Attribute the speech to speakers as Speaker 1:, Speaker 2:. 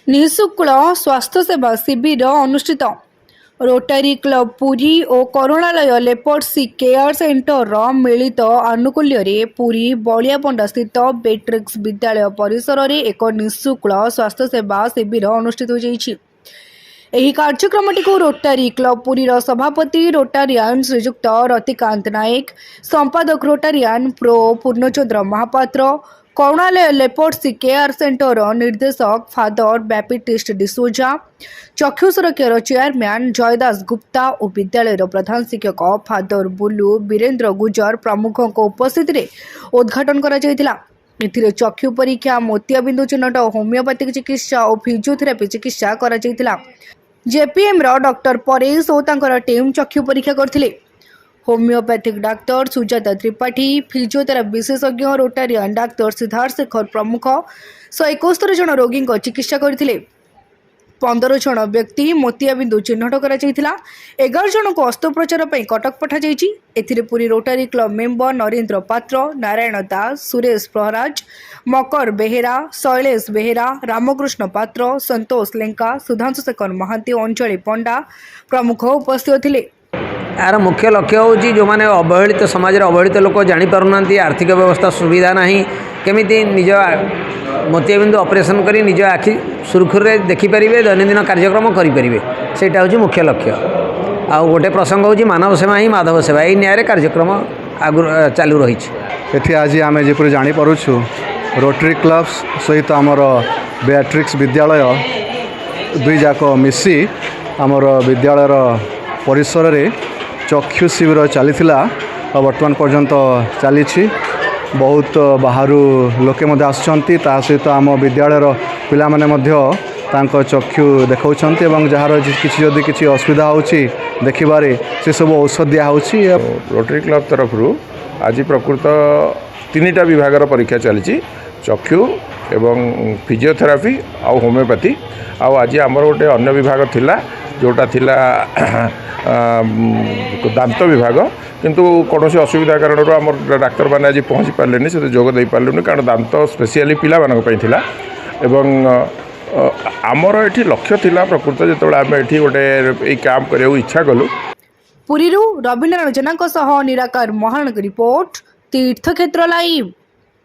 Speaker 1: निःशुल्क स्वास्थ्य सेवा शिविर अनुष्ठित रोटारी क्लब पुरी और करुणालय लेपर्सी केयर सेंटर मिलित आनुकूल्य पुरी बलियापंडा स्थित बेट्रिक्स विद्यालय परिसर में एक निःशुल्क स्वास्थ्य सेवा शिविर अनुष्ठित हो ଏହି କାର୍ଯ୍ୟକ୍ରମଟିକୁ ରୋଟାରୀ କ୍ଲବ ପୁରୀର ସଭାପତି ରୋଟାରିଆନ୍ ଶ୍ରୀଯୁକ୍ତ ରତିକାନ୍ତ ନାୟକ, ସମ୍ପାଦକ Rotarian pro Purnachandra Mohapatra, Karunalaya leprosy care centre ନିର୍ଦ୍ଦେଶକ ଫାଦର ବ୍ୟାପଟିଷ୍ଟ ଡିସୋଜା, ଚକ୍ଷୁ ସୁରକ୍ଷାର ଚେୟାରମ୍ୟାନ୍ ଜୟଦାସ ଗୁପ୍ତା ଓ ବିଦ୍ୟାଳୟର ପ୍ରଧାନ ଶିକ୍ଷକ ଫାଦର ବୁଲୁ ବୀରେନ୍ଦ୍ର ଗୁଜର ପ୍ରମୁଖଙ୍କ ଉପସ୍ଥିତିରେ ଉଦ୍ଘାଟନ କରାଯାଇଥିଲା। ଏଥିରେ ଚକ୍ଷୁ ପରୀକ୍ଷା, ମୋତିଆବିନ୍ଦୁ ଚିହ୍ନଟ, ହୋମିଓପାଥିକ ଚିକିତ୍ସା ଓ ଫିଜିଓଥେରାପି ଚିକିତ୍ସା କରାଯାଇଥିଲା। जेपीएम डॉक्टर परेश और तांकर टीम चक्षु परीक्षा करथिले। Homeopathic doctor Sujata Tripathi, physiotherapy विशेषज्ञ रोटारियन डाक्टर सिद्धार्थ शेखर प्रमुख 171 जन रोगी चिकित्सा करथिले। 15 जन व्यक्ति मोतियाबिंदु चिन्हट करा जायतिला। 11 जन को अस्त्रोपचार पई कटक पठा जायछि। एथिरे Puri rotary club member Narendra Patra, Narayan दास, सुरेश प्रहराज, मकर बेहेरा, शैलेश बेहेरा, रामकृष्ण पात्र, संतोष लेंका, सुधांशु शेखर महांती, अंजलि पंडा प्रमुख उपस्थित थिले।
Speaker 2: यार मुख्य लक्ष्य हूँ जो मैंने अवहेलित समाज अवहेलित लोक जापना आर्थिक व्यवस्था सुविधा ना केमी निज मोतियाबिंदु ऑपरेशन करी निज आखि सुरखुरे देखिपारे दैनंदिन कार्यक्रम करें से हूँ मुख्य लक्ष्य। आ गोटे प्रसंग हूँ मानव सेवा ही माधव सेवा यही न्याय कार्यक्रम आगु चालू रही।
Speaker 3: ये आज आम जपर जापरु रोटरी क्लब सहित आमर बेट्रिक्स विद्यालय दुई जाक मिसी आमर विद्यालयर परिसर रे चक्षु शिविर चली बर्तमान पर्यंत चली बहुत बाहर लोके आसुँच सहित आम विद्यालयर पिला माने चक्षु देखा जार किसी असुविधा होची देखिबारे से सब औषध दिया होची।
Speaker 4: रोटरी क्लब तरफ आज प्रकृत 3टा विभाग परीक्षा चली चक्षु एवं फिजियोथेरापी आउ होमिओपैथी। आज आमर गोटे अन्य विभाग थिला जोटा थिला दांत विभाग किंतु कौन से असुविधा कारण आम डाक्तर मैंने आज पहुँची पारे से जोग दे पारे कारण दांत स्पेशली पिला एवं आमर ये लक्ष्य थिला प्रकृत जो आम ये गोटे कैंप करने इच्छा कलु।
Speaker 1: पुरी रवीन्द्र रंजना निराकार महान रिपोर्ट तीर्थक्षेत्र लाइव।